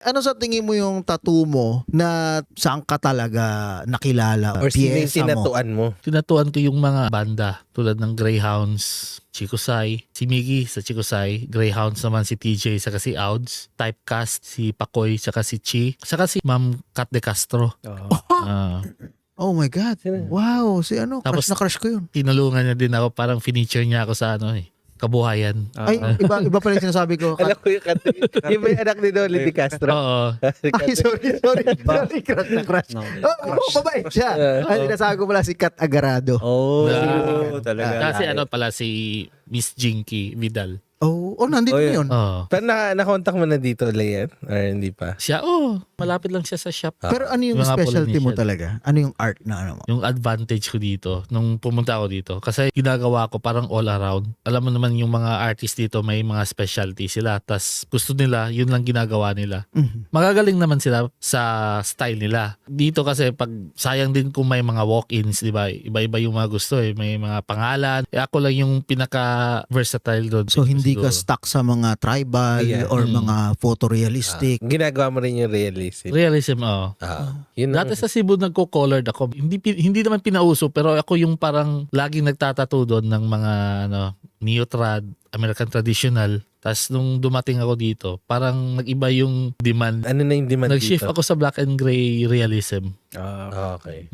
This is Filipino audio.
Ano sa tingin mo yung tattoo mo na saan ka talaga nakilala? Or sino yung Piyesa mo? tinatuan mo? Tinatuan ko yung mga banda tulad ng Greyhounds, Chikusay, si Miggy sa Chikusay, Greyhounds naman si TJ saka si Ouds, Typecast si Pakoy saka si Chi, saka si Ma'am Kat de Castro. Ah, Oh my God. Wow. Si ano, Tapos- crush na crush ko yun. tinulungan niya din ako, parang finiture niya ako sa kabuhayan. Ay, iba pala yung sinasabi ko. Alam ko yung kanta. Yung may anak ni Dolly Di Castro. Oo. Ay, sorry. Sorry, crush na crush. Babae siya. Ay, sinasabi ko pala si Kat Agarado. Oh, talaga. Kasi pala si Miss Jinky Vidal. Oh, nandito Oh, yeah. yun. Oo. Pero nakontak mo na dito, Leon? Or hindi pa? Siya, malapit lang siya sa shop. Pero ano yung Mga specialty mo Polynesian. talaga? Ano yung art na ano mo? Yung advantage ko dito, nung pumunta ako dito, kasi ginagawa ko parang all around. Alam mo naman yung mga artist dito, may mga specialty sila. Tas gusto nila, yun lang ginagawa nila. Mhm. Magagaling naman sila sa style nila. Dito kasi pag sayang din kung may mga walk-ins, di ba? Iba-iba yung mga gusto eh. May mga pangalan. Ako lang yung pinaka-versatile doon. So, hindi ka Siguro. stuck sa mga tribal Yeah. or mga photorealistic. Ginagawa mo rin yung realism. Realism, Yun Dati sa Cebu nagko-colored ako. Hindi naman pinauso pero ako yung parang laging nagtatato doon ng mga neo-trad, American traditional. Tapos nung dumating ako dito, parang nag-iba yung demand. Ano na yung demand Nag-shift dito? ako sa black and gray realism. Okay.